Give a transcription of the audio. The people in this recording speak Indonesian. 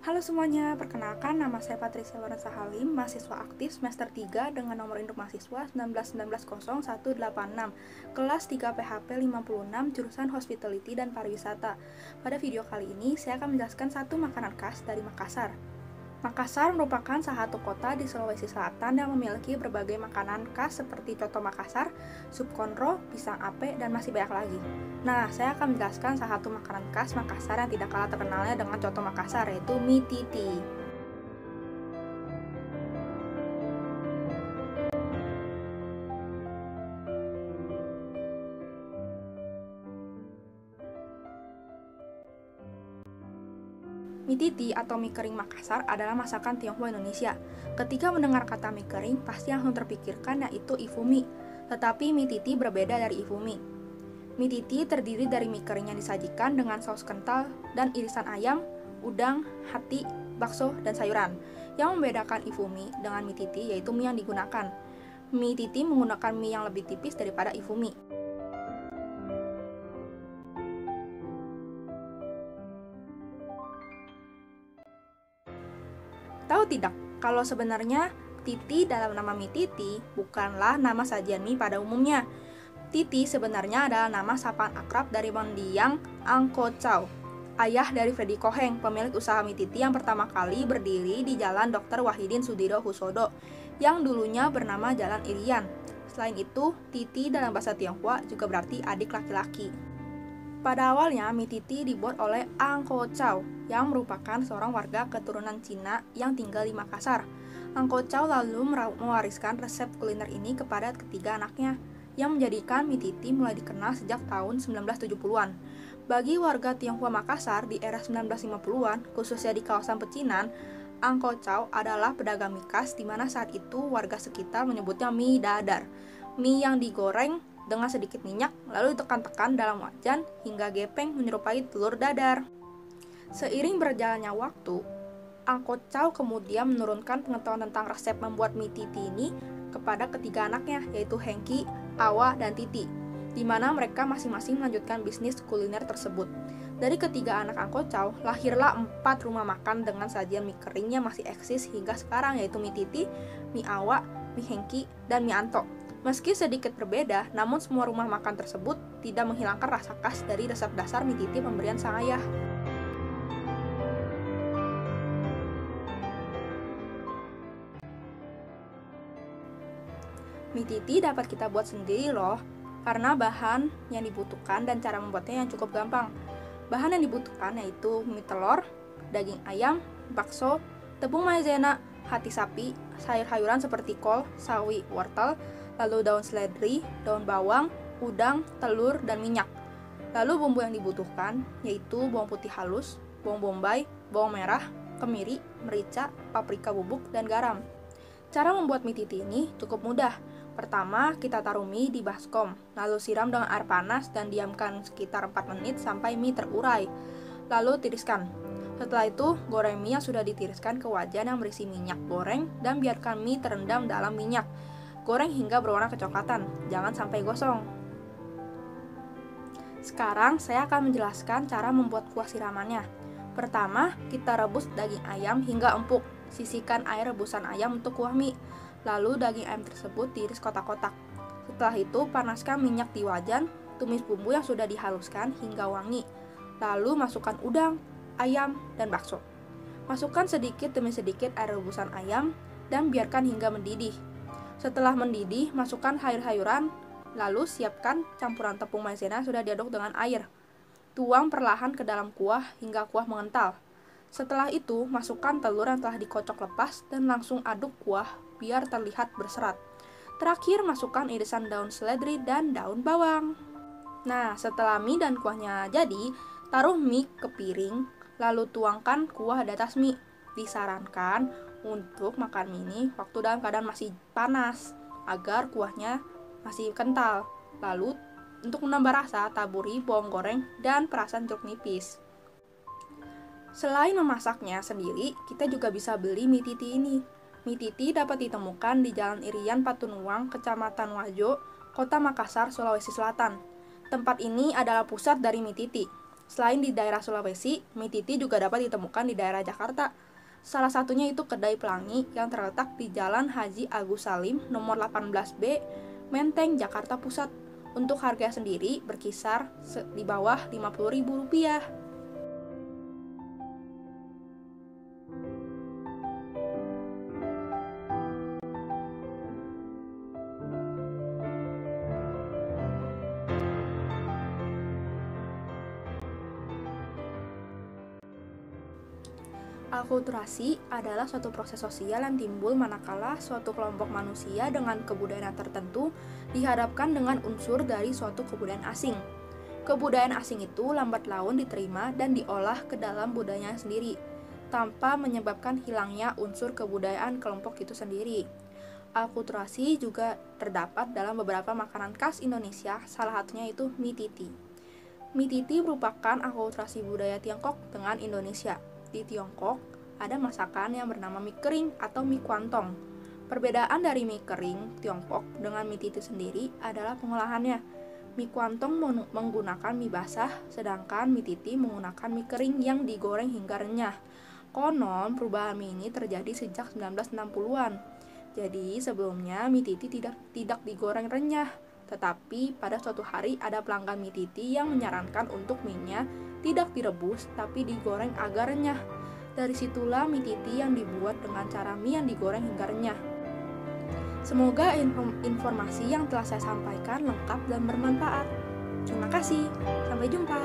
Halo semuanya, perkenalkan nama saya Patricia Lorenza Halim, mahasiswa aktif semester 3 dengan nomor induk mahasiswa 191900186, kelas 3 PHP 56, jurusan Hospitality dan Pariwisata. Pada video kali ini, saya akan menjelaskan satu makanan khas dari Makassar. Makassar merupakan salah satu kota di Sulawesi Selatan yang memiliki berbagai makanan khas seperti coto Makassar, sup konro, pisang ape, dan masih banyak lagi. Nah, saya akan menjelaskan salah satu makanan khas Makassar yang tidak kalah terkenalnya dengan coto Makassar, yaitu mie titi. Mie titi atau mie kering Makassar adalah masakan Tionghoa Indonesia. Ketika mendengar kata mie kering, pasti langsung terpikirkan yaitu ifumi. Tetapi mie titi berbeda dari ifumi. Mie titi terdiri dari mie kering yang disajikan dengan saus kental dan irisan ayam, udang, hati, bakso, dan sayuran. Yang membedakan ifumi dengan mie titi yaitu mie yang digunakan. Mie titi menggunakan mie yang lebih tipis daripada ifumi. Tahu tidak, kalau sebenarnya titi dalam nama mie titi bukanlah nama sajian mie pada umumnya. Titi sebenarnya adalah nama sapaan akrab dari mendiang Angko Chow, ayah dari Freddy Koheng, pemilik usaha mie titi yang pertama kali berdiri di Jalan Dr. Wahidin Sudirohusodo, yang dulunya bernama Jalan Irian. Selain itu, titi dalam bahasa Tionghoa juga berarti adik laki-laki. Pada awalnya, mie titi dibuat oleh Angko Chow, yang merupakan seorang warga keturunan Cina yang tinggal di Makassar. Angko Chow lalu mewariskan resep kuliner ini kepada ketiga anaknya, yang menjadikan mie titi mulai dikenal sejak tahun 1970-an. Bagi warga Tionghoa Makassar di era 1950-an, khususnya di kawasan pecinan, Angko Chow adalah pedagang mie khas di mana saat itu warga sekitar menyebutnya mie dadar. Mie yang digoreng dengan sedikit minyak, lalu ditekan-tekan dalam wajan hingga gepeng menyerupai telur dadar. Seiring berjalannya waktu, Angko Chow kemudian menurunkan pengetahuan tentang resep membuat mie titi ini kepada ketiga anaknya, yaitu Hengki, Awa, dan Titi, di mana mereka masing-masing melanjutkan bisnis kuliner tersebut. Dari ketiga anak Angko Chow, lahirlah 4 rumah makan dengan sajian mie kering yang masih eksis hingga sekarang, yaitu mie titi, mie Awa, mie Hengki, dan mie Anto. Meski sedikit berbeda, namun semua rumah makan tersebut tidak menghilangkan rasa khas dari resep dasar mie titi pemberian sang ayah. Mie titi dapat kita buat sendiri loh, karena bahan yang dibutuhkan dan cara membuatnya yang cukup gampang. Bahan yang dibutuhkan yaitu mie telur, daging ayam, bakso, tepung maizena, hati sapi, sayur-sayuran seperti kol, sawi, wortel, lalu daun seledri, daun bawang, udang, telur, dan minyak. Lalu bumbu yang dibutuhkan yaitu bawang putih halus, bawang bombay, bawang merah, kemiri, merica, paprika bubuk, dan garam. Cara membuat mie titi ini cukup mudah. Pertama, kita taruh mie di baskom, lalu siram dengan air panas dan diamkan sekitar 4 menit sampai mie terurai. Lalu tiriskan. Setelah itu, goreng mie yang sudah ditiriskan ke wajan yang berisi minyak goreng dan biarkan mie terendam dalam minyak. Goreng hingga berwarna kecoklatan, jangan sampai gosong. Sekarang saya akan menjelaskan cara membuat kuah siramannya. Pertama, kita rebus daging ayam hingga empuk. Sisihkan air rebusan ayam untuk kuah mie. Lalu daging ayam tersebut diiris kotak-kotak. Setelah itu, panaskan minyak di wajan, tumis bumbu yang sudah dihaluskan hingga wangi. Lalu masukkan udang, ayam, dan bakso. Masukkan sedikit demi sedikit air rebusan ayam dan biarkan hingga mendidih. Setelah mendidih, masukkan sayur-sayuran, lalu siapkan campuran tepung maizena sudah diaduk dengan air. Tuang perlahan ke dalam kuah hingga kuah mengental. Setelah itu, masukkan telur yang telah dikocok lepas dan langsung aduk kuah biar terlihat berserat. Terakhir, masukkan irisan daun seledri dan daun bawang. Nah, setelah mie dan kuahnya jadi, taruh mie ke piring, lalu tuangkan kuah di atas mie. Disarankan untuk makan mie ini waktu dalam keadaan masih panas, agar kuahnya masih kental. Lalu, untuk menambah rasa, taburi bawang goreng dan perasan jeruk nipis. Selain memasaknya sendiri, kita juga bisa beli mie titi ini. Mie titi dapat ditemukan di Jalan Irian Patunuang, Kecamatan Wajo, Kota Makassar, Sulawesi Selatan. Tempat ini adalah pusat dari mie titi. Selain di daerah Sulawesi, mie titi juga dapat ditemukan di daerah Jakarta. Salah satunya itu Kedai Pelangi yang terletak di Jalan Haji Agus Salim nomor 18B, Menteng, Jakarta Pusat. Untuk harga sendiri berkisar di bawah Rp50.000. Akulturasi adalah suatu proses sosial yang timbul manakala suatu kelompok manusia dengan kebudayaan tertentu dihadapkan dengan unsur dari suatu kebudayaan asing. Kebudayaan asing itu lambat laun diterima dan diolah ke dalam budayanya sendiri, tanpa menyebabkan hilangnya unsur kebudayaan kelompok itu sendiri. Akulturasi juga terdapat dalam beberapa makanan khas Indonesia, salah satunya itu mie titi. Mie titi merupakan akulturasi budaya Tiongkok dengan Indonesia. Di Tiongkok, ada masakan yang bernama mie kering atau mie kuantong. Perbedaan dari mie kering Tiongkok dengan mie titi sendiri adalah pengolahannya. Mie kuantong menggunakan mie basah, sedangkan mie titi menggunakan mie kering yang digoreng hingga renyah. Konon, perubahan mie ini terjadi sejak 1960-an. Jadi, sebelumnya mie titi tidak digoreng renyah. Tetapi, pada suatu hari ada pelanggan mie titi yang menyarankan untuk mie-nya tidak direbus tapi digoreng agar renyah. Dari situlah mie titi yang dibuat dengan cara mie yang digoreng hingga renyah. Semoga informasi yang telah saya sampaikan lengkap dan bermanfaat. Terima kasih, sampai jumpa.